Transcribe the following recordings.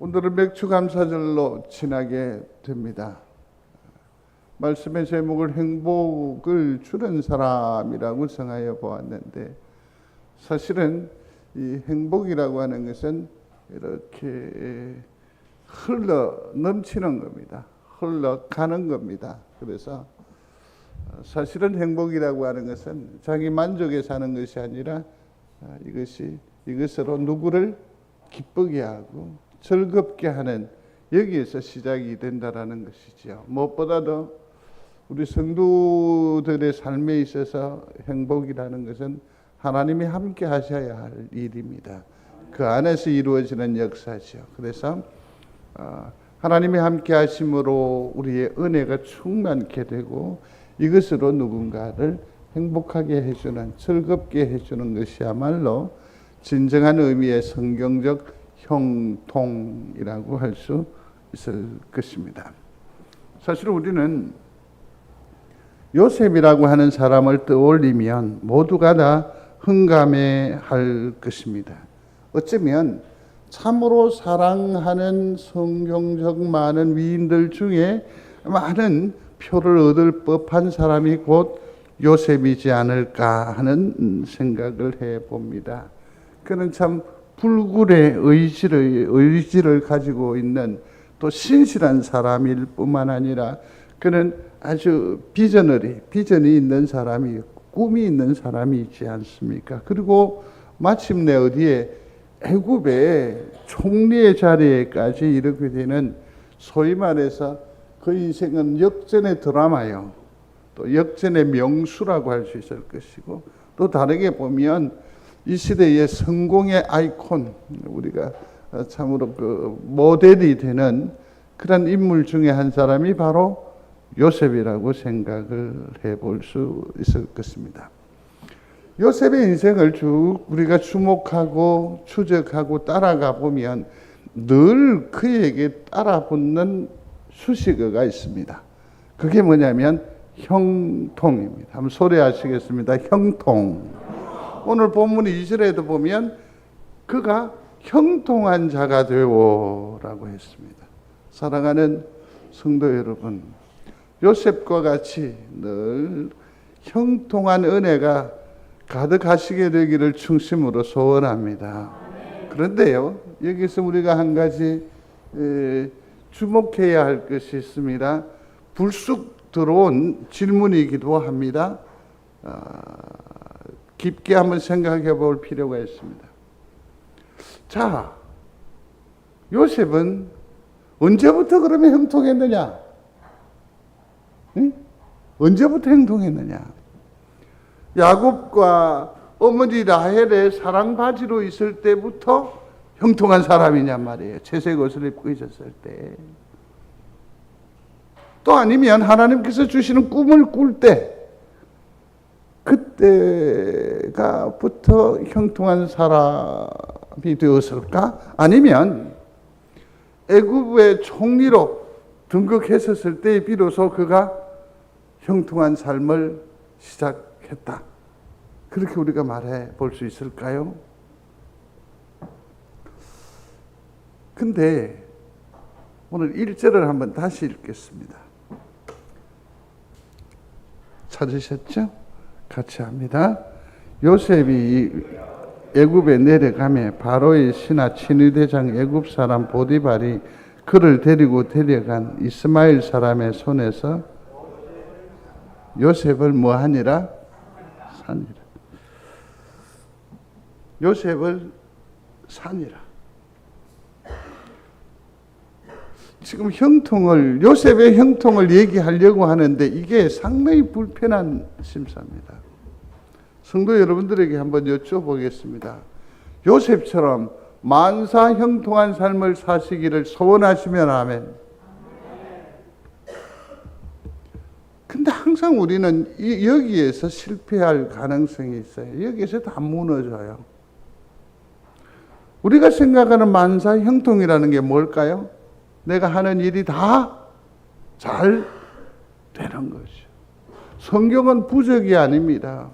오늘은 맥추감사절로 지나게 됩니다. 말씀의 제목을 행복을 주는 사람이라고 정하여 보았는데, 사실은 이 행복이라고 하는 것은 이렇게 흘러 넘치는 겁니다. 흘러가는 겁니다. 그래서 사실은 행복이라고 하는 것은 자기 만족에 사는 것이 아니라 이것으로 누구를 기쁘게 하고 즐겁게 하는, 여기에서 시작이 된다라는 것이지요. 무엇보다도 우리 성도들의 삶에 있어서 행복이라는 것은 하나님이 함께 하셔야 할 일입니다. 그 안에서 이루어지는 역사죠. 그래서 하나님이 함께 하심으로 우리의 은혜가 충만케 되고, 이것으로 누군가를 행복하게 해주는, 즐겁게 해주는 것이야말로 진정한 의미의 성경적 형통이라고 할 수 있을 것입니다. 사실 우리는 요셉이라고 하는 사람을 떠올리면 모두가 다 흥감해 할 것입니다. 어쩌면 참으로 사랑하는 성경적 많은 위인들 중에 많은 표를 얻을 법한 사람이 곧 요셉이지 않을까 하는 생각을 해봅니다. 그는 참 불굴의 의지를 가지고 있는 또 신실한 사람일 뿐만 아니라, 그는 아주 비전이 있는 사람이, 꿈이 있는 사람이지 않습니까? 그리고 마침내 어디에 애굽의 총리의 자리에까지 이르게 되는, 소위 말해서 그 인생은 역전의 드라마요, 또 역전의 명수라고 할 수 있을 것이고, 또 다르게 보면 이 시대의 성공의 아이콘, 우리가 참으로 그 모델이 되는 그런 인물 중에 한 사람이 바로 요셉이라고 생각을 해볼 수 있을 것입니다. 요셉의 인생을 쭉 우리가 주목하고 추적하고 따라가 보면 늘 그에게 따라붙는 수식어가 있습니다. 그게 뭐냐면 형통입니다. 한번 소리하시겠습니다. 형통. 오늘 본문 2절에도 보면 그가 형통한 자가 되오라고 했습니다. 사랑하는 성도 여러분, 요셉과 같이 늘 형통한 은혜가 가득하시게 되기를 중심으로 소원합니다. 그런데요, 여기서 우리가 한 가지 주목해야 할 것이 있습니다. 불쑥 들어온 질문이기도 합니다. 깊게 한번 생각해 볼 필요가 있습니다. 자, 요셉은 언제부터 그러면 형통했느냐? 응? 언제부터 형통했느냐? 야곱과 어머니 라헬의 사랑바지로 있을 때부터 형통한 사람이냔 말이에요. 채색 옷을 입고 있었을 때. 또 아니면 하나님께서 주시는 꿈을 꿀 때, 그때가부터 형통한 사람이 되었을까? 아니면 애굽의 총리로 등극했었을 때 비로소 그가 형통한 삶을 시작했다. 그렇게 우리가 말해 볼 수 있을까요? 근데 오늘 1절을 한번 다시 읽겠습니다. 찾으셨죠? 같이 합니다. 요셉이 애굽에 내려가매 바로의 신하 친위대장 애굽 사람 보디발이 그를 데리고 데려간 이스마엘 사람의 손에서 요셉을 뭐하니라? 산이라. 요셉을 산이라. 지금 요셉의 형통을 얘기하려고 하는데 이게 상당히 불편한 심사입니다. 성도 여러분들에게 한번 여쭤보겠습니다. 요셉처럼 만사 형통한 삶을 사시기를 소원하시면 아멘. 근데 항상 우리는 여기에서 실패할 가능성이 있어요. 여기에서 다 무너져요. 우리가 생각하는 만사 형통이라는 게 뭘까요? 내가 하는 일이 다 잘 되는 거죠. 성경은 부적이 아닙니다.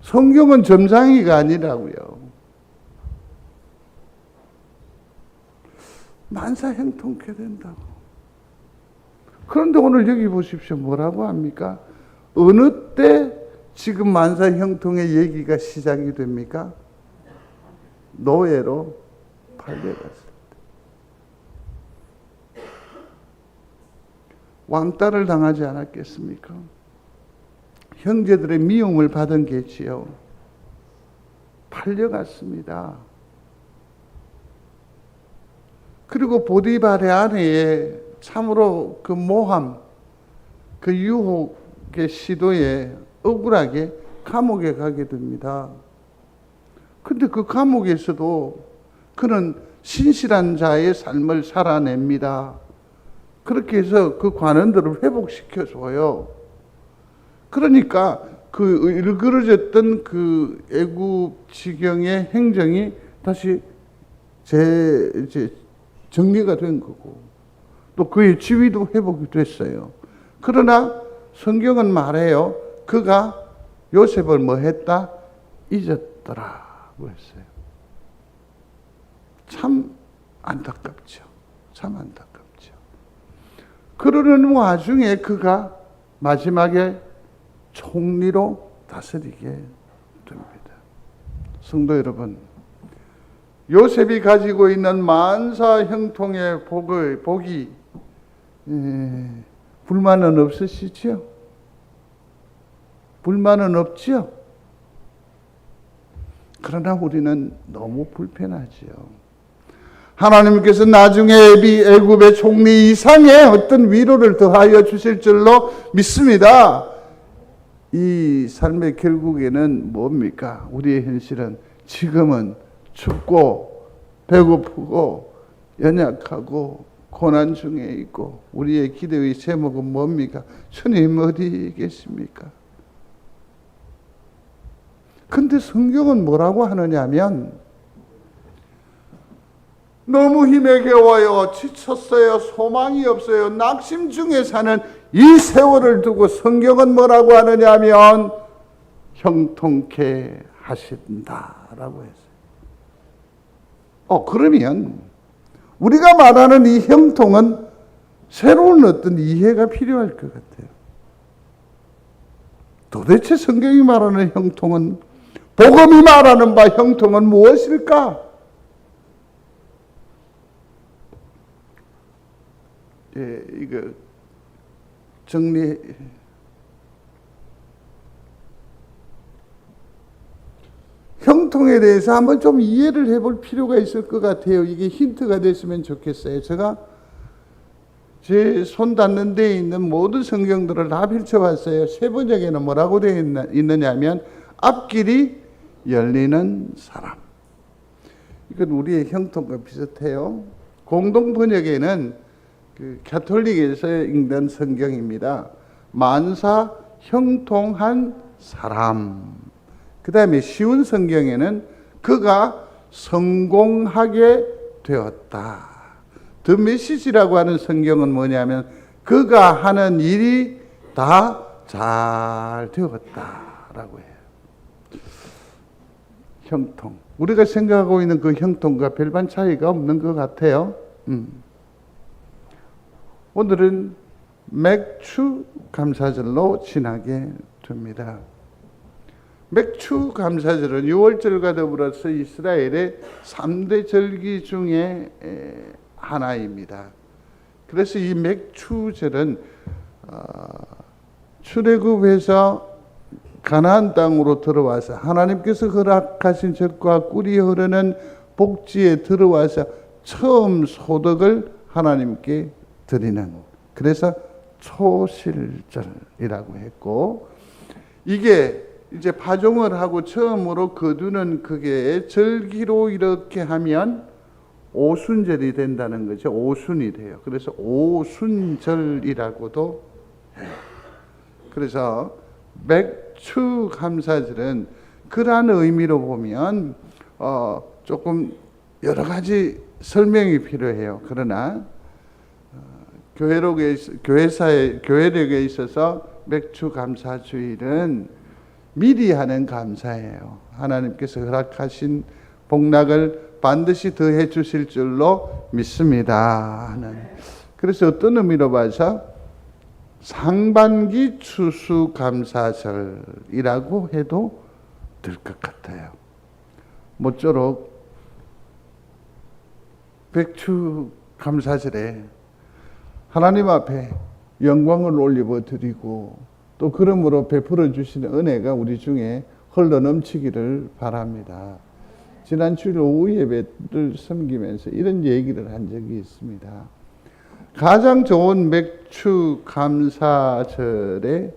성경은 점장이가 아니라고요. 만사 형통케 된다고. 그런데 오늘 여기 보십시오. 뭐라고 합니까? 어느 때 지금 만사 형통의 얘기가 시작이 됩니까? 노예로 팔려갔을 때. 왕따를 당하지 않았겠습니까? 형제들의 미움을 받은 게지요. 팔려갔습니다. 그리고 보디발의 아내의 참으로 그 모함, 그 유혹의 시도에 억울하게 감옥에 가게 됩니다. 근데 그 감옥에서도 그는 신실한 자의 삶을 살아냅니다. 그렇게 해서 그 관원들을 회복시켜줘요. 그러니까 그 일그러졌던 그 애굽 지경의 행정이 다시 이제 정리가 된 거고, 또 그의 지위도 회복이 됐어요. 그러나 성경은 말해요. 그가 요셉을 뭐 했다? 잊었더라고 했어요. 참 안타깝죠. 참 안타깝죠. 그러는 와중에 그가 마지막에 총리로 다스리게 됩니다. 성도 여러분, 요셉이 가지고 있는 만사 형통의 복이 불만은 없으시지요? 불만은 없지요? 그러나 우리는 너무 불편하지요. 하나님께서 나중에 애굽의 총리 이상의 어떤 위로를 더하여 주실 줄로 믿습니다. 이 삶의 결국에는 뭡니까? 우리의 현실은 지금은 춥고 배고프고 연약하고 고난 중에 있고, 우리의 기도의 제목은 뭡니까? 주님 어디 계십니까? 근데 성경은 뭐라고 하느냐면, 너무 힘에 겨워요, 지쳤어요, 소망이 없어요, 낙심 중에 사는 이 세월을 두고 성경은 뭐라고 하느냐면 형통케 하신다라고 했어요. 그러면 우리가 말하는 이 형통은 새로운 어떤 이해가 필요할 것 같아요. 도대체 성경이 말하는 형통은, 복음이 말하는 바 형통은 무엇일까? 이거 정리. 형통에 대해서 한번 좀 이해를 해볼 필요가 있을 것 같아요. 이게 힌트가 됐으면 좋겠어요. 제가 제 손 닿는 데에 있는 모든 성경들을 다 펼쳐봤어요. 세 번역에는 뭐라고 되어 있느냐면 앞길이 열리는 사람. 이건 우리의 형통과 비슷해요. 공동 번역에는 그 가톨릭에서 읽는 성경입니다. 만사 형통한 사람. 그 다음에 쉬운 성경에는 그가 성공하게 되었다. 더 메시지라고 하는 성경은 뭐냐면 그가 하는 일이 다 잘 되었다라고 해요. 형통. 우리가 생각하고 있는 그 형통과 별반 차이가 없는 것 같아요. 오늘은 맥추 감사절로 지나게 됩니다. 맥추 감사절은 6월절과 더불어서 이스라엘의 3대 절기 중에 하나입니다. 그래서 이 맥추절은 출애굽에서 가나안 땅으로 들어와서 하나님께서 허락하신 젖과 꿀이 흐르는 복지에 들어와서 처음 소득을 하나님께 드리는, 그래서 초실절이라고 했고, 이게 이제 파종을 하고 처음으로 거두는 그게 절기로 이렇게 하면 오순절이 된다는 거죠. 오순이 돼요. 그래서 오순절이라고도 해요. 그래서 맥추 감사절은 그러한 의미로 보면 조금 여러 가지 설명이 필요해요. 그러나 교회력에 있어서 맥추 감사주일은 미리 하는 감사예요. 하나님께서 허락하신 복락을 반드시 더해 주실 줄로 믿습니다 하는. 그래서 어떤 의미로 봐서 상반기 추수감사절이라고 해도 될 것 같아요. 모쪼록 백추감사절에 하나님 앞에 영광을 올려 드리고 또 그러므로 베풀어 주시는 은혜가 우리 중에 흘러 넘치기를 바랍니다. 지난 주일 오후 예배를 섬기면서 이런 얘기를 한 적이 있습니다. 가장 좋은 맥주 감사절에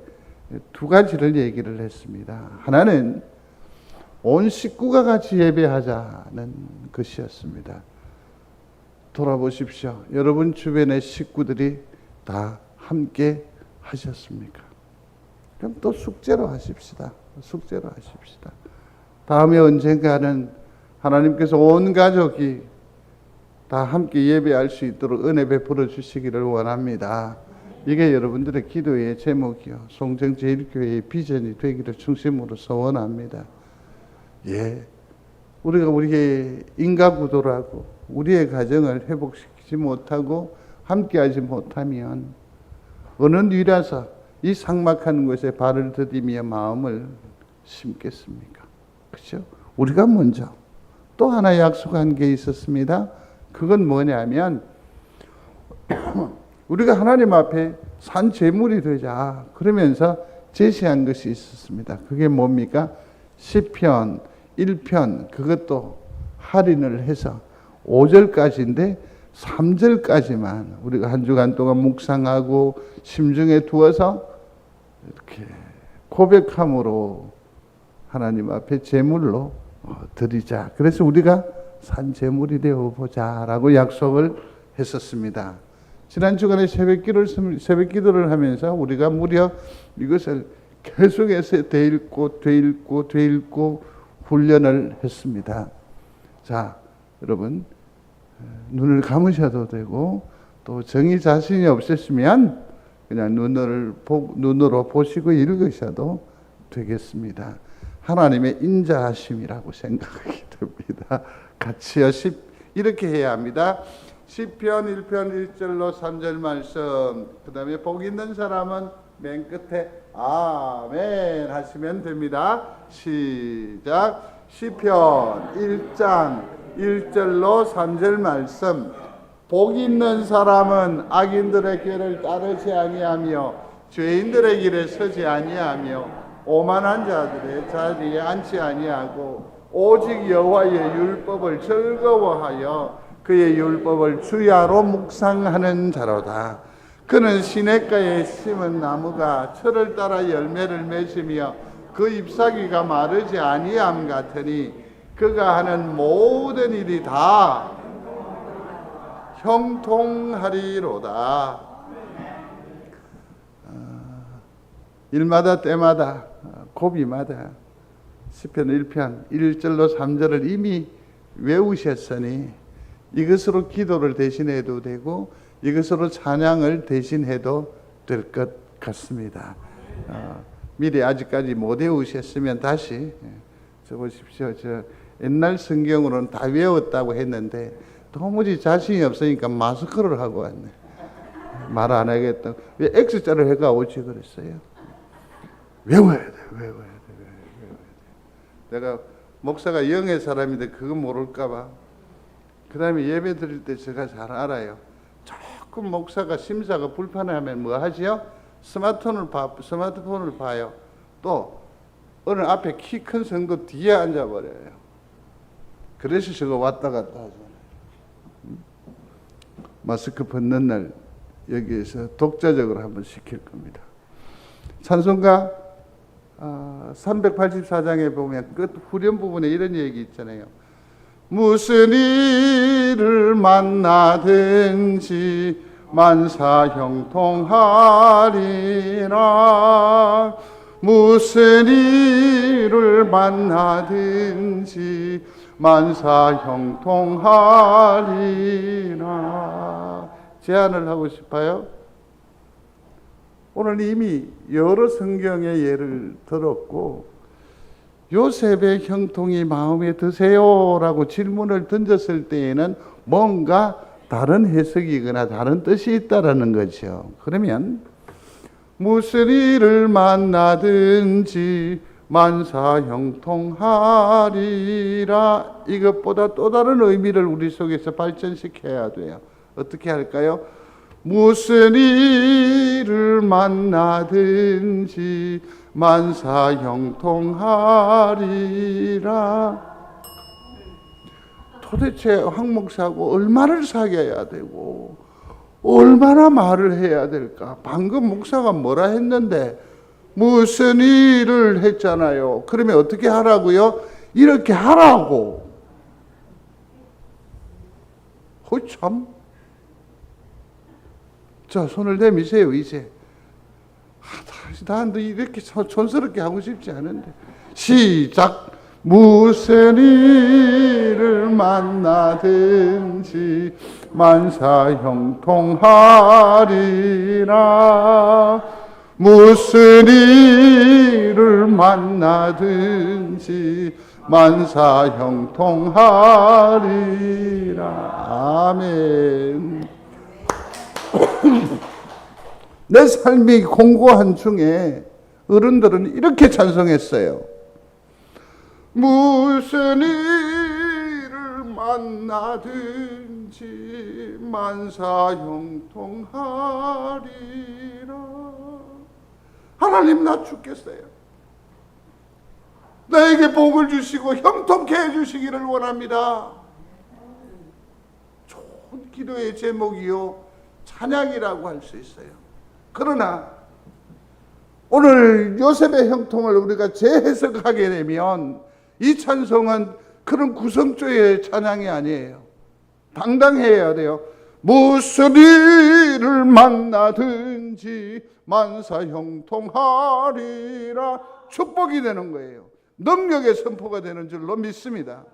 두 가지를 얘기를 했습니다. 하나는 온 식구가 같이 예배하자는 것이었습니다. 돌아보십시오. 여러분 주변의 식구들이 다 함께 하셨습니까? 그럼 또 숙제로 하십시다. 숙제로 하십시다. 다음에 언젠가는 하나님께서 온 가족이 다 함께 예배할 수 있도록 은혜 베풀어 주시기를 원합니다. 이게 여러분들의 기도의 제목이요. 송정제일교회의 비전이 되기를 중심으로 소원합니다. 예, 우리가 우리의 인과구도라고 우리의 가정을 회복시키지 못하고 함께하지 못하면 어느 뒤라서 이 삭막한 곳에 발을 디디며 마음을 심겠습니까? 그렇죠? 우리가 먼저 또 하나 약속한 게 있었습니다. 그건 뭐냐면 우리가 하나님 앞에 산 제물이 되자 그러면서 제시한 것이 있었습니다. 그게 뭡니까? 시편 1편 그것도 할인을 해서 5절까지인데 3절까지만 우리가 한 주간 동안 묵상하고 심중에 두어서 이렇게 고백함으로 하나님 앞에 제물로 드리자. 그래서 우리가 산 제물이 되어 보자라고 약속을 했었습니다. 지난 주간에 새벽 기도를 하면서 우리가 무려 이것을 계속해서 되읽고 훈련을 했습니다. 자, 여러분 눈을 감으셔도 되고 또 정의 자신이 없으시면 그냥 눈으로 보시고 읽으셔도 되겠습니다. 하나님의 인자하심이라고 생각하게 됩니다. 같이요. 이렇게 해야 합니다. 시편 1편 1절로 3절 말씀, 그 다음에 복 있는 사람은 맨 끝에 아멘 하시면 됩니다. 시작. 시편 1장 1절로 3절 말씀. 복 있는 사람은 악인들의 길을 따르지 아니하며 죄인들의 길에 서지 아니하며 오만한 자들의 자리에 앉지 아니하고 오직 여호와의 율법을 즐거워하여 그의 율법을 주야로 묵상하는 자로다. 그는 시냇가에 심은 나무가 철을 따라 열매를 맺으며 그 잎사귀가 마르지 아니함 같으니 그가 하는 모든 일이 다 형통하리로다. 일마다 때마다 고비마다 시편 1편 1절로 3절을 이미 외우셨으니 이것으로 기도를 대신해도 되고 이것으로 찬양을 대신해도 될 것 같습니다. 미리 아직까지 못 외우셨으면 다시 보십시오. 저 옛날 성경으로는 다 외웠다고 했는데 도무지 자신이 없으니까 마스크를 하고 왔네. 말 안 하겠다. 왜 X자를 해가 오지 그랬어요? 외워야 돼. 내가 목사가 영의 사람인데 그거 모를까 봐. 그 다음에 예배 드릴 때 제가 잘 알아요. 조금 목사가 심사가 불편하면 뭐 하지요? 스마트폰을 봐요. 또 어느 앞에 키 큰 성도 뒤에 앉아버려요. 그래서 저거 왔다 갔다 하잖아요. 마스크 벗는 날 여기에서 독자적으로 한번 시킬 겁니다. 찬송가 384장에 보면 끝 후렴 부분에 이런 얘기 있잖아요. 무슨 일을 만나든지 만사 형통하리라. 무슨 일을 만나든지 만사 형통하리라. 제안을 하고 싶어요. 오늘 이미 여러 성경의 예를 들었고 요셉의 형통이 마음에 드세요? 라고 질문을 던졌을 때에는 뭔가 다른 해석이거나 다른 뜻이 있다라는 거죠. 그러면 무슨 일을 만나든지 만사 형통하리라, 이것보다 또 다른 의미를 우리 속에서 발전시켜야 돼요. 어떻게 할까요? 무슨 일을 만나든지 만사 형통하리라. 도대체 황 목사하고 얼마를 사귀어야 되고 얼마나 말을 해야 될까? 방금 목사가 뭐라 했는데 무슨 일을 했잖아요. 그러면 어떻게 하라고요? 이렇게 하라고. 참. 자, 손을 내미세요, 이제. 나한테 이렇게 촌스럽게 하고 싶지 않은데. 시작. 무슨 일을 만나든지 만사 형통하리라. 무슨 일을 만나든지 만사 형통하리라. 아멘. 내 삶이 공고한 중에 어른들은 이렇게 찬송했어요. 무슨 일을 만나든지 만사 형통하리라. 하나님, 나 죽겠어요. 나에게 복을 주시고 형통케 해주시기를 원합니다. 좋은 기도의 제목이요, 찬양이라고 할 수 있어요. 그러나 오늘 요셉의 형통을 우리가 재해석하게 되면 이 찬송은 그런 구성조의 찬양이 아니에요. 당당해야 돼요. 무슨 일을 만나든지 만사 형통하리라. 축복이 되는 거예요. 능력의 선포가 되는 줄로 믿습니다.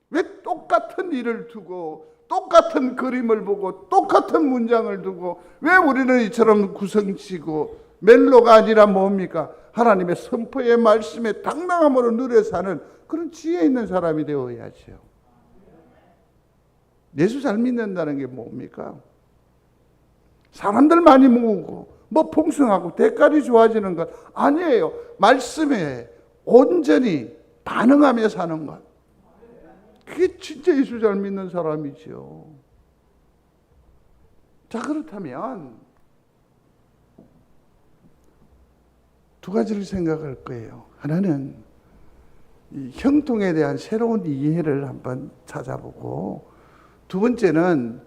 왜 똑같은 일을 두고 똑같은 그림을 보고 똑같은 문장을 두고 왜 우리는 이처럼 구성지고 멜로가 아니라 뭡니까? 하나님의 선포의 말씀에 당당함으로 누려 사는 그런 지혜 있는 사람이 되어야죠. 예수 잘 믿는다는 게 뭡니까? 사람들 많이 모으고 뭐 풍성하고 대가리 좋아지는 것 아니에요. 말씀에 온전히 반응하며 사는 것. 그게 진짜 예수 잘 믿는 사람이죠. 자, 그렇다면 두 가지를 생각할 거예요. 하나는 이 형통에 대한 새로운 이해를 한번 찾아보고, 두 번째는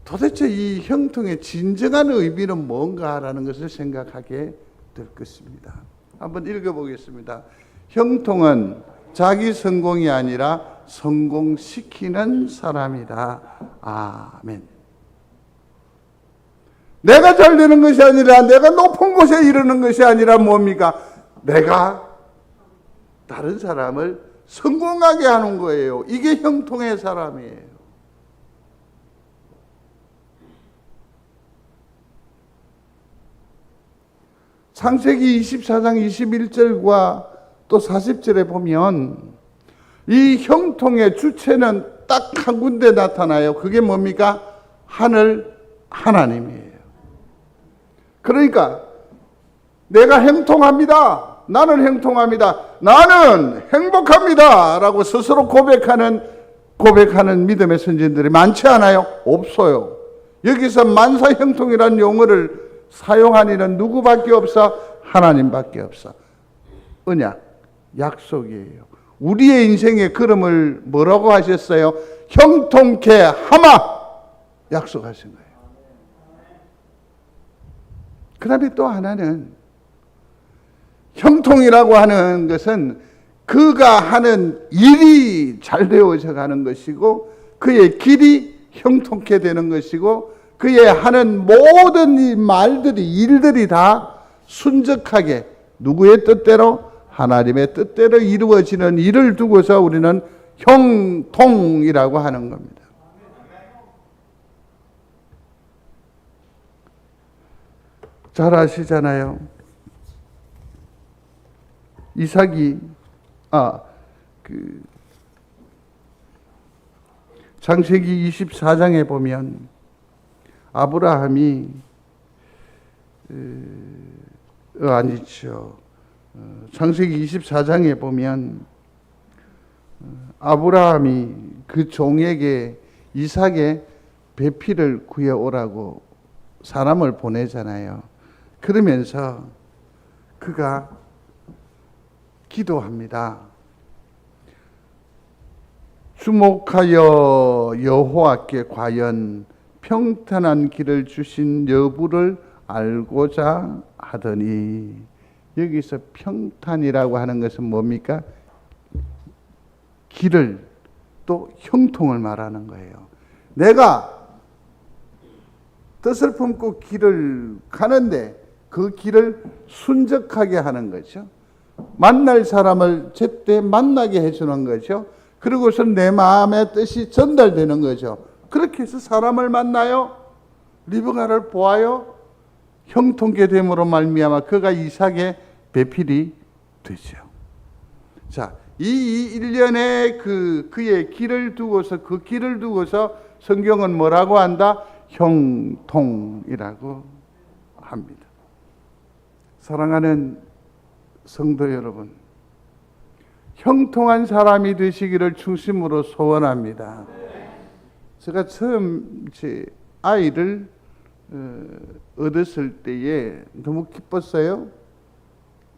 도대체 이 형통의 진정한 의미는 뭔가라는 것을 생각하게 될 것입니다. 한번 읽어보겠습니다. 형통은 자기 성공이 아니라 성공시키는 사람이다. 아멘. 내가 잘 되는 것이 아니라, 내가 높은 곳에 이르는 것이 아니라 뭡니까? 내가 다른 사람을 성공하게 하는 거예요. 이게 형통의 사람이에요. 창세기 24장 21절과 또 40절에 보면 이 형통의 주체는 딱 한 군데 나타나요. 그게 뭡니까? 하나님이에요. 그러니까 내가 형통합니다. 나는 형통합니다. 나는 행복합니다. 라고 스스로 고백하는 믿음의 선진들이 많지 않아요? 없어요. 여기서 만사 형통이라는 용어를 사용한 이는 누구밖에 없어? 하나님밖에 없어. 언약, 약속이에요. 우리의 인생의 걸음을 뭐라고 하셨어요? 형통케 하마 약속하신 거예요. 그 다음에 또 하나는, 형통이라고 하는 것은 그가 하는 일이 잘 되어져 가는 것이고, 그의 길이 형통케 되는 것이고, 그의 하는 모든 이 말들이, 일들이 다 순적하게 누구의 뜻대로? 하나님의 뜻대로 이루어지는 일을 두고서 우리는 형통이라고 하는 겁니다. 잘 아시잖아요. 이삭이 창세기 24장에 보면 아브라함이 아니죠. 창세기 24장에 보면 아브라함이 그 종에게 이삭의 배필을 구해오라고 사람을 보내잖아요. 그러면서 그가 기도합니다. 주목하여 여호와께 과연 평탄한 길을 주신 여부를 알고자 하더니, 여기서 평탄이라고 하는 것은 뭡니까? 길을, 또 형통을 말하는 거예요. 내가 뜻을 품고 길을 가는데 그 길을 순적하게 하는 거죠. 만날 사람을 제때 만나게 해주는 거죠. 그리고서 내 마음의 뜻이 전달되는 거죠. 그렇게 해서 사람을 만나요. 리브가를 보아요. 형통케 됨으로 말미암아 그가 이삭의 배필이 되죠. 자, 이 일련의 그의 길을 두고서, 그 길을 두고서 성경은 뭐라고 한다? 형통이라고 합니다. 사랑하는 성도 여러분, 형통한 사람이 되시기를 중심으로 소원합니다. 제가 처음 제 아이를 얻었을 때에 너무 기뻤어요.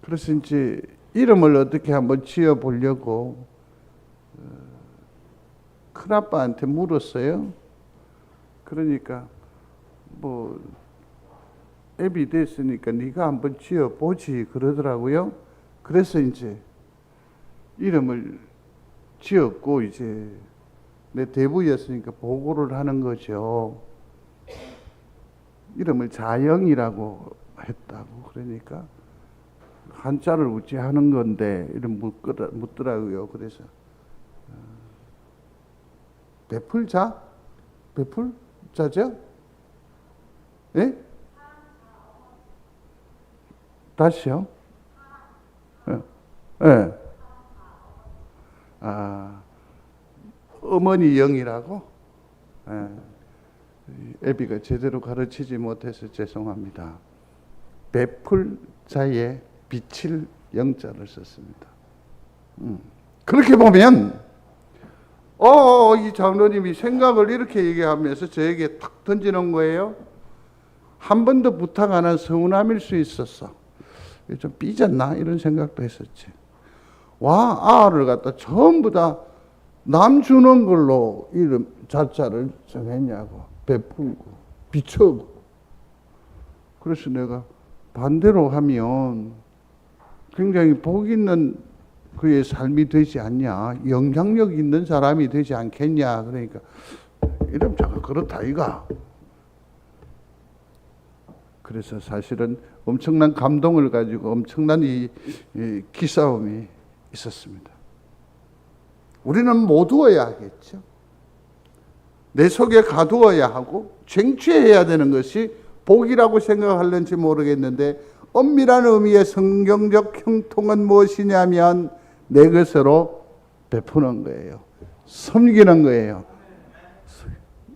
그래서 이제 이름을 어떻게 한번 지어 보려고 큰아빠한테 물었어요. 그러니까 뭐 애비 됐으니까 네가 한번 지어 보지 그러더라고요. 그래서 이제 이름을 지었고, 이제 내 대부였으니까 보고를 하는 거죠. 이름을 자영이라고 했다고. 그러니까 한자를 어찌 하는 건데 이름 묻더라고요. 그래서 베풀자? 베풀자죠? 예? 다시요? 예. 예. 어머니 영이라고? 예. 애비가 제대로 가르치지 못해서 죄송합니다. 베풀자에 빛을 영자를 썼습니다. 그렇게 보면 이 장로님이 생각을 이렇게 얘기하면서 저에게 탁 던지는 거예요. 한 번 더 부탁 안 한 서운함일 수 있었어. 좀 삐졌나? 이런 생각도 했었지. 아를 갖다 전부 다 남 주는 걸로 이름 자자를 정했냐고. 베풀고 비춰고. 그래서 내가 반대로 하면 굉장히 복 있는 그의 삶이 되지 않냐, 영향력 있는 사람이 되지 않겠냐. 그러니까 이름 자가 그렇다 이가. 그래서 사실은 엄청난 감동을 가지고 엄청난 이 기싸움이 있었습니다. 우리는 모두어야 하겠죠. 내 속에 가두어야 하고 쟁취해야 되는 것이 복이라고 생각할는지 모르겠는데, 엄밀한 의미의 성경적 형통은 무엇이냐면 내 것으로 베푸는 거예요. 섬기는 거예요.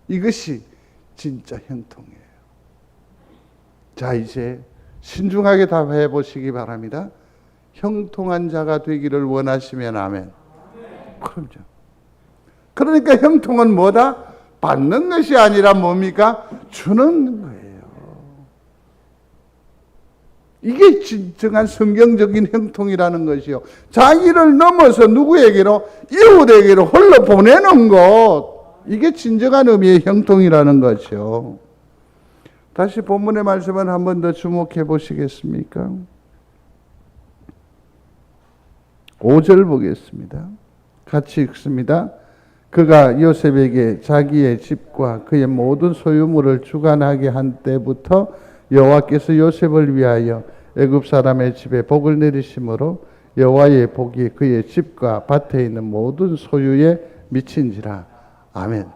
이것이 진짜 형통이에요. 자, 이제 신중하게 답해 보시기 바랍니다. 형통한 자가 되기를 원하시면 아멘. 그럼요. 그러니까 형통은 뭐다? 받는 것이 아니라 뭡니까? 주는 거예요. 이게 진정한 성경적인 형통이라는 것이요. 자기를 넘어서 누구에게로? 이웃에게로 홀로 보내는 것. 이게 진정한 의미의 형통이라는 것이요. 다시 본문의 말씀을 한 번 더 주목해 보시겠습니까? 5절 보겠습니다. 같이 읽습니다. 그가 요셉에게 자기의 집과 그의 모든 소유물을 주관하게 한 때부터 여호와께서 요셉을 위하여 애굽 사람의 집에 복을 내리심으로 여호와의 복이 그의 집과 밭에 있는 모든 소유에 미친지라. 아멘.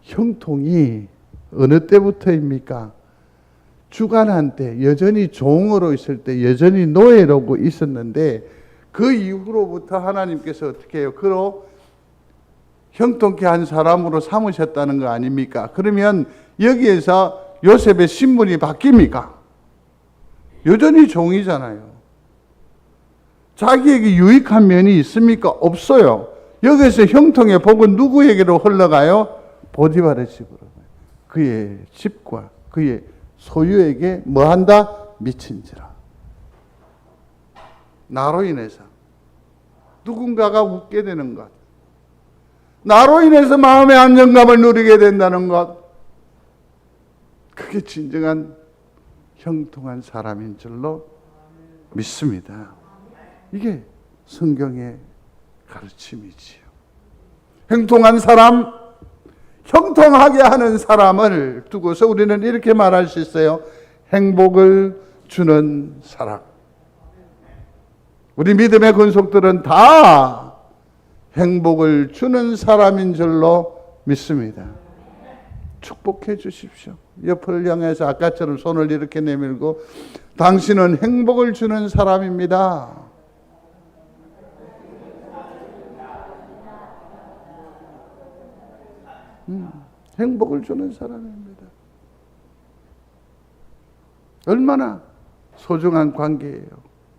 형통이 어느 때부터입니까? 주관한 때, 여전히 종으로 있을 때, 여전히 노예로 있었는데 그 이후로부터 하나님께서 어떻게 해요? 그로 형통케 한 사람으로 삼으셨다는 거 아닙니까? 그러면 여기에서 요셉의 신분이 바뀝니까? 여전히 종이잖아요. 자기에게 유익한 면이 있습니까? 없어요. 여기서 형통의 복은 누구에게로 흘러가요? 보디발의 집으로. 그의 집과 그의 소유에게 뭐한다? 미친지라. 나로 인해서 누군가가 웃게 되는 것, 나로 인해서 마음의 안정감을 누리게 된다는 것, 그게 진정한 형통한 사람인 줄로 믿습니다. 이게 성경의 가르침이지요. 형통한 사람, 형통하게 하는 사람을 두고서 우리는 이렇게 말할 수 있어요. 행복을 주는 사람. 우리 믿음의 권속들은 다 행복을 주는 사람인 줄로 믿습니다. 축복해 주십시오. 옆을 향해서 아까처럼 손을 이렇게 내밀고, 당신은 행복을 주는 사람입니다. 행복을 주는 사람입니다. 얼마나 소중한 관계예요.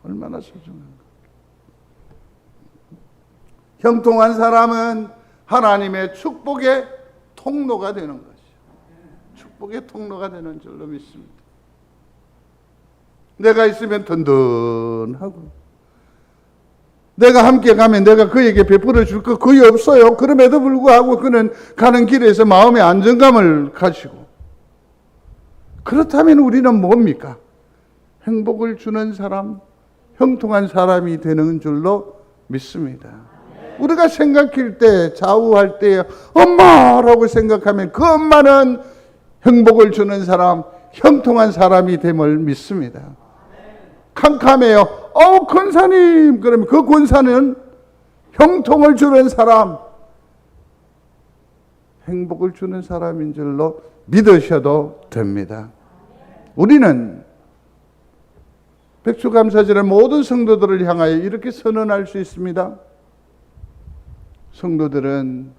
얼마나 소중한 관계. 형통한 사람은 하나님의 축복의 통로가 되는 것이죠. 축복의 통로가 되는 줄로 믿습니다. 내가 있으면 든든하고, 내가 함께 가면 내가 그에게 베풀어 줄 것 거의 없어요. 그럼에도 불구하고 그는 가는 길에서 마음의 안정감을 가지고, 그렇다면 우리는 뭡니까? 행복을 주는 사람, 형통한 사람이 되는 줄로 믿습니다. 우리가 생각할 때, 좌우할 때 엄마라고 생각하면 그 엄마는 행복을 주는 사람, 형통한 사람이 됨을 믿습니다. 캄캄해요. 권사님. 그러면 그 권사는 형통을 주는 사람, 행복을 주는 사람인 줄로 믿으셔도 됩니다. 우리는 백주감사절의 모든 성도들을 향하여 이렇게 선언할 수 있습니다. 성도들은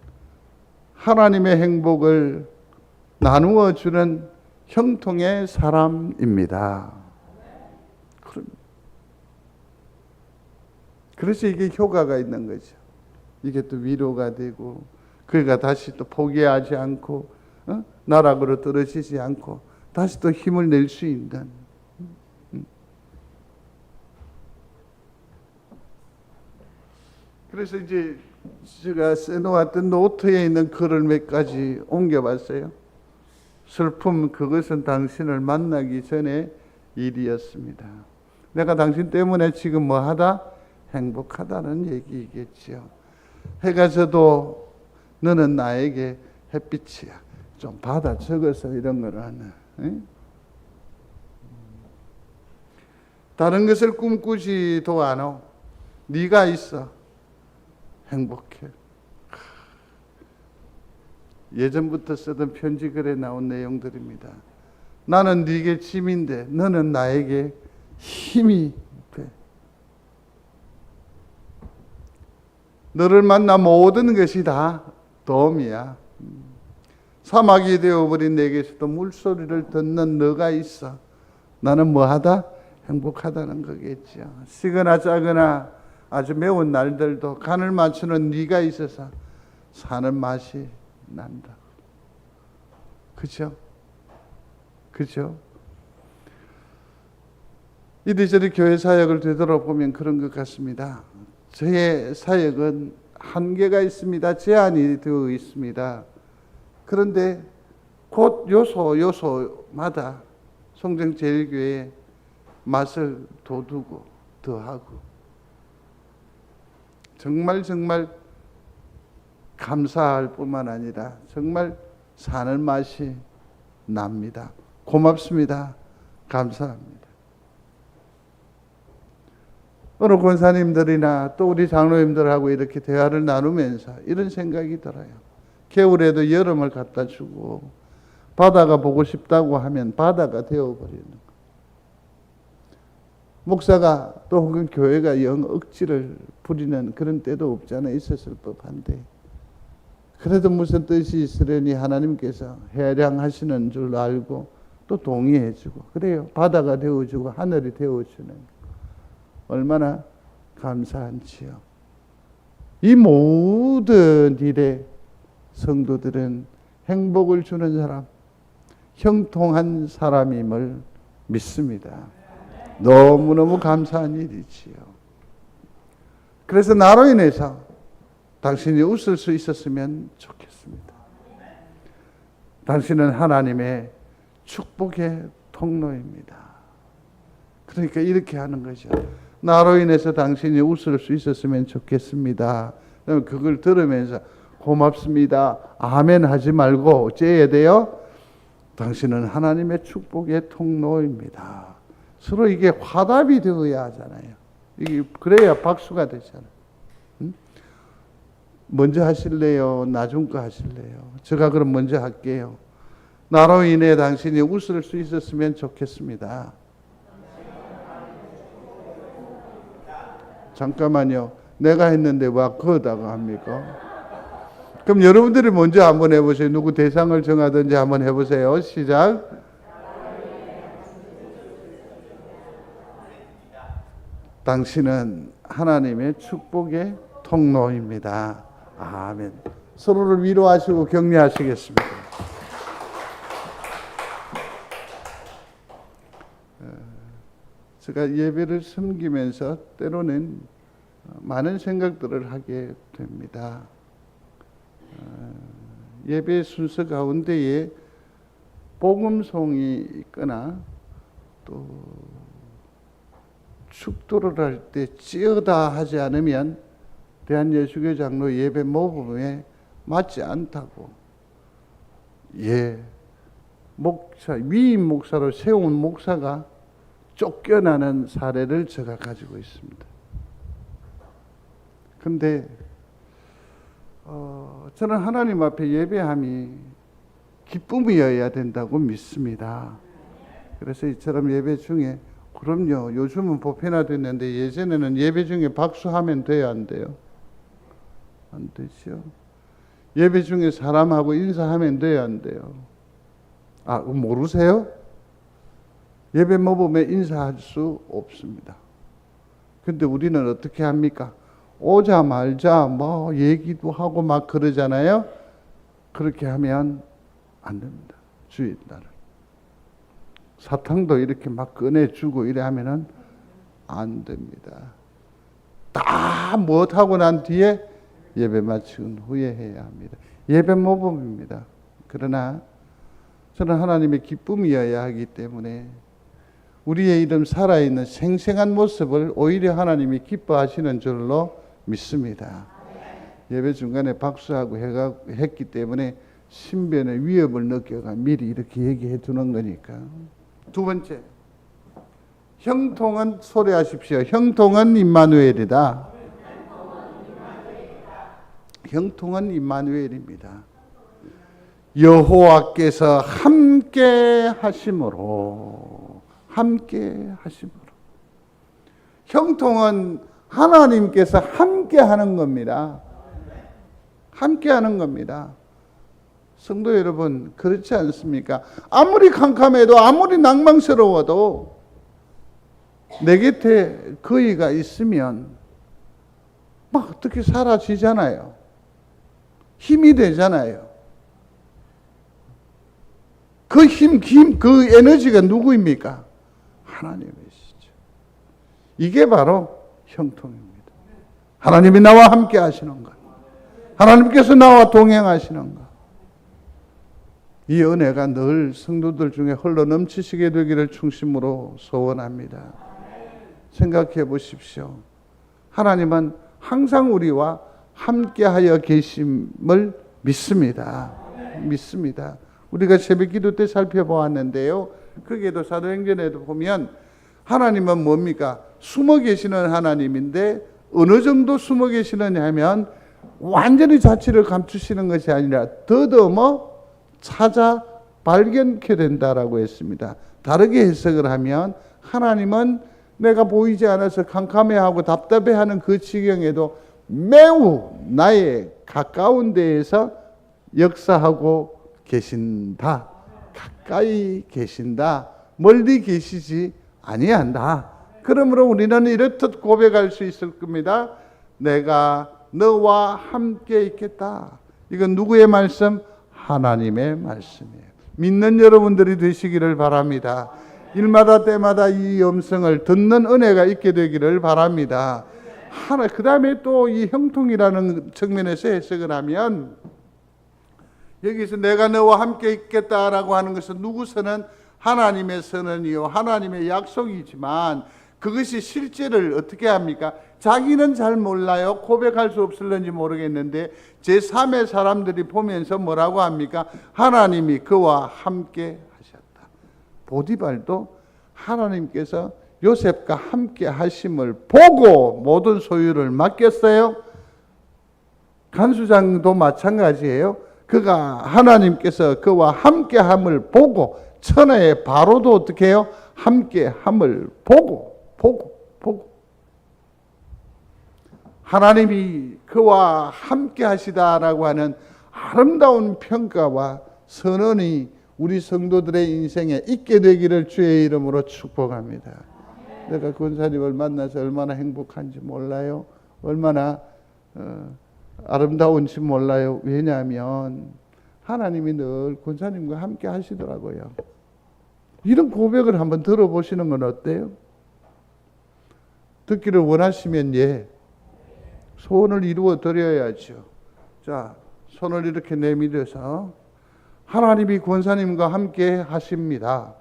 하나님의 행복을 나누어 주는 형통의 사람입니다. 그래서 이게 효과가 있는 거죠. 이게 또 위로가 되고, 그가 다시 또 포기하지 않고, 나락으로 떨어지지 않고 다시 또 힘을 낼 수 있는. 그래서 이제 제가 써놓았던 노트에 있는 글을 몇 가지 옮겨봤어요. 슬픔, 그것은 당신을 만나기 전에 일이었습니다. 내가 당신 때문에 지금 뭐하다? 행복하다는 얘기겠지요. 해가 져도 너는 나에게 햇빛이야. 좀 받아 적어서 이런 걸 하네. 다른 것을 꿈꾸지도 않아. 네가 있어. 행복해. 예전부터 쓰던 편지글에 나온 내용들입니다. 나는 네게 짐인데 너는 나에게 힘이 돼. 너를 만나 모든 것이 다 도움이야. 사막이 되어버린 내게서도 물소리를 듣는 너가 있어. 나는 뭐하다? 행복하다는 거겠죠. 시거나 짜거나 아주 매운 날들도 간을 맞추는 네가 있어서 사는 맛이 난다. 그죠? 그죠? 이리저리 교회 사역을 되돌아보면 그런 것 같습니다. 저의 사역은 한계가 있습니다. 제한이 되어 있습니다. 그런데 곧 요소마다 송정제일교회의 맛을 돋우고 더하고 정말 감사할 뿐만 아니라 정말 사는 맛이 납니다. 고맙습니다. 감사합니다. 어느 권사님들이나 또 우리 장로님들하고 이렇게 대화를 나누면서 이런 생각이 들어요. 겨울에도 여름을 갖다 주고 바다가 보고 싶다고 하면 바다가 되어버리는 거. 목사가 또 혹은 교회가 영 억지를 부리는 그런 때도 없잖아요. 있었을 법한데 그래도 무슨 뜻이 있으려니 하나님께서 해량하시는 줄 알고 또 동의해주고 그래요. 바다가 되어주고 하늘이 되어주는 얼마나 감사한지요. 이 모든 일에 성도들은 행복을 주는 사람, 형통한 사람임을 믿습니다. 너무너무 감사한 일이지요. 그래서 나로 인해서 당신이 웃을 수 있었으면 좋겠습니다. 당신은 하나님의 축복의 통로입니다. 그러니까 이렇게 하는 거죠. 나로 인해서 당신이 웃을 수 있었으면 좋겠습니다. 그걸 들으면서 고맙습니다. 아멘 하지 말고 어째야 돼요? 당신은 하나님의 축복의 통로입니다. 서로 이게 화답이 되어야 하잖아요. 이게 그래야 박수가 되잖아요. 응? 먼저 하실래요? 나중 거 하실래요? 제가 그럼 먼저 할게요. 나로 인해 당신이 웃을 수 있었으면 좋겠습니다. 잠깐만요. 내가 했는데 왜 거다가 합니까? 그럼 여러분들이 먼저 한번 해보세요. 누구 대상을 정하든지 한번 해보세요. 시작. 당신은 하나님의 축복의 통로입니다. 아멘. 서로를 위로하시고 격려하시겠습니다. 제가 예배를 섬기면서 때로는 많은 생각들을 하게 됩니다. 예배 순서 가운데에 복음송이 있거나 또 축도를 할 때 찌어다 하지 않으면 대한예수교 장로 예배 모범에 맞지 않다고 목사, 위임 목사로 세운 목사가 쫓겨나는 사례를 제가 가지고 있습니다. 근데 저는 하나님 앞에 예배함이 기쁨이어야 된다고 믿습니다. 그래서 이처럼 예배 중에 그럼요. 요즘은 보편화됐는데 예전에는 예배 중에 박수하면 돼요, 안 돼요? 안 되죠. 예배 중에 사람하고 인사하면 돼요, 안 돼요? 모르세요? 예배 모범에 인사할 수 없습니다. 근데 우리는 어떻게 합니까? 오자마자 뭐 얘기도 하고 막 그러잖아요. 그렇게 하면 안 됩니다. 주의 따라. 사탕도 이렇게 막 꺼내주고 이래 하면은 안 됩니다. 다 못하고 난 뒤에 예배 마친 후에 해야 합니다. 예배 모범입니다. 그러나 저는 하나님의 기쁨이어야 하기 때문에 우리의 이름 살아있는 생생한 모습을 오히려 하나님이 기뻐하시는 줄로 믿습니다. 예배 중간에 박수하고 했기 때문에 신변의 위협을 느껴가 미리 이렇게 얘기해 두는 거니까. 두 번째, 형통은 소리하십시오. 형통은 임마누엘이다. 형통은 임마누엘입니다. 여호와께서 함께 하심으로. 형통은 하나님께서 함께 하는 겁니다. 함께 하는 겁니다. 성도 여러분, 그렇지 않습니까? 아무리 캄캄해도 아무리 낭망스러워도 내 곁에 그이가 있으면 막 어떻게 사라지잖아요. 힘이 되잖아요. 그 힘, 그 에너지가 누구입니까? 하나님이시죠. 이게 바로 형통입니다. 하나님이 나와 함께 하시는 것. 하나님께서 나와 동행하시는 것. 이 은혜가 늘 성도들 중에 흘러 넘치시게 되기를 중심으로 소원합니다. 생각해 보십시오. 하나님은 항상 우리와 함께하여 계심을 믿습니다. 믿습니다. 우리가 새벽기도 때 살펴보았는데요. 거기에도 사도행전에도 보면 하나님은 뭡니까? 숨어 계시는 하나님인데 어느 정도 숨어 계시느냐 하면 완전히 자취를 감추시는 것이 아니라 더더머 찾아 발견케 된다라고 했습니다. 다르게 해석을 하면 하나님은 내가 보이지 않아서 캄캄해하고 답답해하는 그 지경에도 매우 나의 가까운 데에서 역사하고 계신다. 가까이 계신다. 멀리 계시지 아니한다. 그러므로 우리는 이렇듯 고백할 수 있을 겁니다. 내가 너와 함께 있겠다. 이건 누구의 말씀? 하나님의 말씀이에요. 믿는 여러분들이 되시기를 바랍니다. 일마다 때마다 이 음성을 듣는 은혜가 있게 되기를 바랍니다. 그 다음에 또 이 형통이라는 측면에서 해석을 하면, 여기서 내가 너와 함께 있겠다라고 하는 것은 누구 선언? 하나님의 선언이요, 하나님의 약속이지만 그것이 실제를 어떻게 합니까? 자기는 잘 몰라요. 고백할 수 없을는지 모르겠는데 제3의 사람들이 보면서 뭐라고 합니까? 하나님이 그와 함께 하셨다. 보디발도 하나님께서 요셉과 함께 하심을 보고 모든 소유를 맡겼어요. 간수장도 마찬가지예요. 하나님께서 그와 함께 함을 보고, 천하의 바로도 어떻게 해요? 함께 함을 보고. 하나님이 그와 함께 하시다라고 하는 아름다운 평가와 선언이 우리 성도들의 인생에 있게 되기를 주의 이름으로 축복합니다. 내가 권사님을 만나서 얼마나 행복한지 몰라요. 얼마나 아름다운지 몰라요. 왜냐하면 하나님이 늘 권사님과 함께 하시더라고요. 이런 고백을 한번 들어보시는 건 어때요? 듣기를 원하시면 소원을 이루어 드려야죠. 자, 손을 이렇게 내밀어서 하나님이 권사님과 함께 하십니다.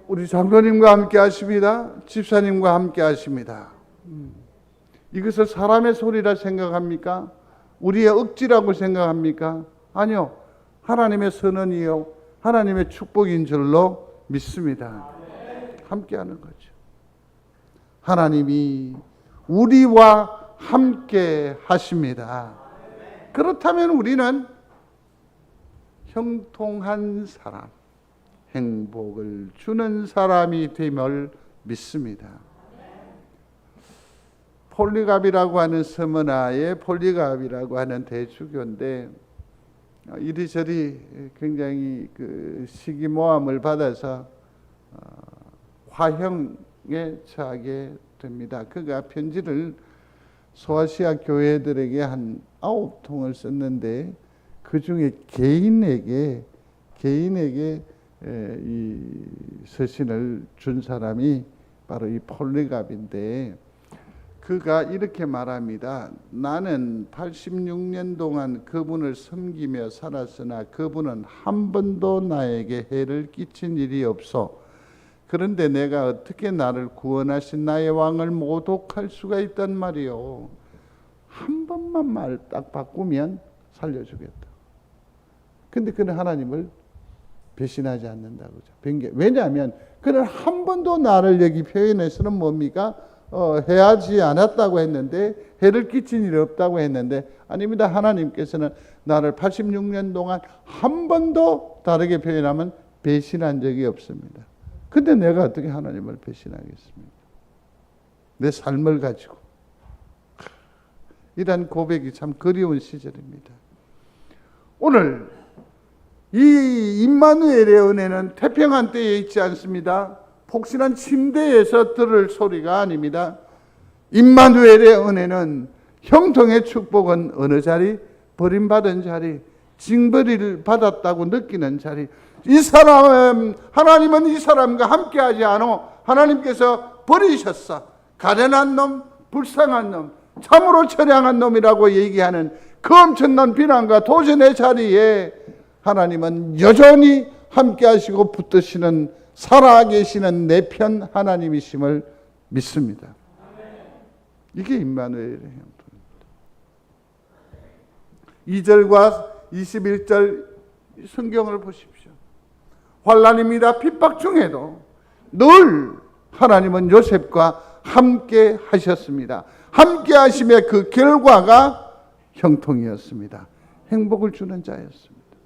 우리 장로님과 함께 하십니다. 집사님과 함께 하십니다. 이것을 사람의 소리라 생각합니까? 우리의 억지라고 생각합니까? 아니요. 하나님의 선언이요, 하나님의 축복인 줄로 믿습니다. 함께하는 거죠. 하나님이 우리와 함께 하십니다. 그렇다면 우리는 형통한 사람, 행복을 주는 사람이 됨을 믿습니다. 폴리갑이라고 하는 서머나의 폴리갑이라고 하는 대주교인데, 이리저리 굉장히 시기모함을 받아서 화형에 처하게 됩니다. 그가 편지를 소아시아 교회들에게 한 9통을 썼는데, 그 중에 개인에게 이 서신을 준 사람이 바로 이 폴리갑인데, 그가 이렇게 말합니다. 나는 86년 동안 그분을 섬기며 살았으나 그분은 한 번도 나에게 해를 끼친 일이 없어. 그런데 내가 어떻게 나를 구원하신 나의 왕을 모독할 수가 있단 말이요. 한 번만 말 딱 바꾸면 살려주겠다. 근데 그는 하나님을 배신하지 않는다고. 왜냐하면 그는 한 번도 나를 여기 표현해서는 뭡니까? 해하지 않았다고 했는데, 해를 끼친 일이 없다고 했는데, 아닙니다. 하나님께서는 나를 86년 동안 한 번도 다르게 표현하면 배신한 적이 없습니다. 근데 내가 어떻게 하나님을 배신하겠습니까? 내 삶을 가지고. 이런 고백이 참 그리운 시절입니다. 오늘 이 임마누엘의 은혜는 태평한 때에 있지 않습니다. 폭신한 침대에서 들을 소리가 아닙니다. 임마누엘의 은혜는, 형통의 축복은 어느 자리? 버림받은 자리, 징벌을 받았다고 느끼는 자리. 이 사람, 하나님은 이 사람과 함께하지 않아. 하나님께서 버리셨어. 가련한 놈, 불쌍한 놈, 참으로 처량한 놈이라고 얘기하는 그 엄청난 비난과 도전의 자리에 하나님은 여전히 함께하시고 붙드시는, 살아계시는 내 편 하나님이심을 믿습니다. 이게 임마누엘의 형통입니다. 2절과 21절 성경을 보십시오. 환난입니다. 핍박 중에도 늘 하나님은 요셉과 함께 하셨습니다. 함께 하심의 그 결과가 형통이었습니다. 행복을 주는 자였습니다.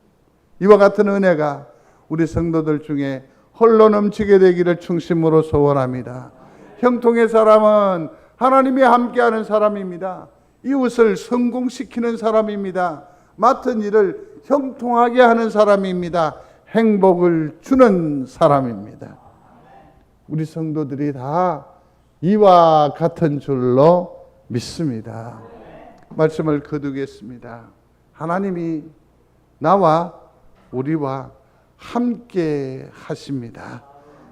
이와 같은 은혜가 우리 성도들 중에 홀로 넘치게 되기를 충심으로 소원합니다. 형통의 사람은 하나님이 함께하는 사람입니다. 이웃을 성공시키는 사람입니다. 맡은 일을 형통하게 하는 사람입니다. 행복을 주는 사람입니다. 우리 성도들이 다 이와 같은 줄로 믿습니다. 말씀을 거두겠습니다. 하나님이 나와 우리와 함께 하십니다.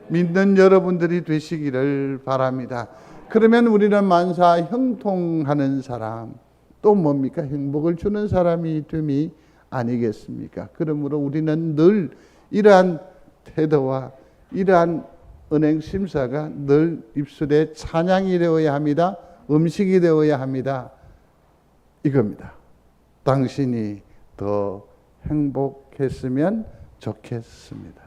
믿는 여러분들이 되시기를 바랍니다. 그러면 우리는 만사 형통하는 사람, 또 뭡니까? 행복을 주는 사람이 됨이 아니겠습니까? 그러므로 우리는 늘 이러한 태도와 이러한 은행 심사가 늘 입술에 찬양이 되어야 합니다. 음식이 되어야 합니다. 이겁니다. 당신이 더 행복했으면 좋겠습니다.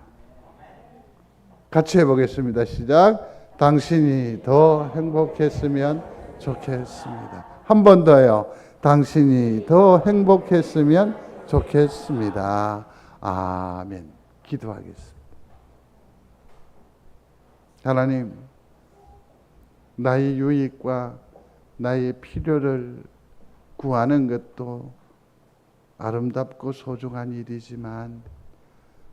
같이 해보겠습니다. 시작. 당신이 더 행복했으면 좋겠습니다. 한 번 더요. 당신이 더 행복했으면 좋겠습니다. 아멘. 기도하겠습니다. 하나님, 나의 유익과 나의 필요를 구하는 것도 아름답고 소중한 일이지만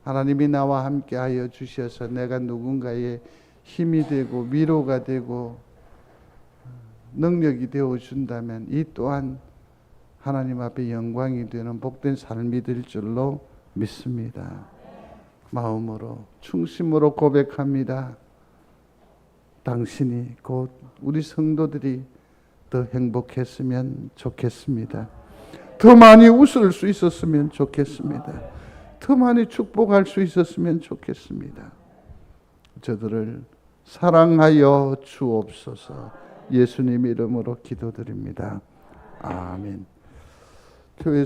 하나님이 나와 함께 하여 주셔서 내가 누군가의 힘이 되고 위로가 되고 능력이 되어 준다면 이 또한 하나님 앞에 영광이 되는 복된 삶이 될 줄로 믿습니다. 마음으로 충심으로 고백합니다. 당신이 곧 우리 성도들이 더 행복했으면 좋겠습니다. 더 많이 웃을 수 있었으면 좋겠습니다. 더 많이 축복할 수 있었으면 좋겠습니다. 저들을 사랑하여 주옵소서. 예수님 이름으로 기도드립니다. 아멘. 교회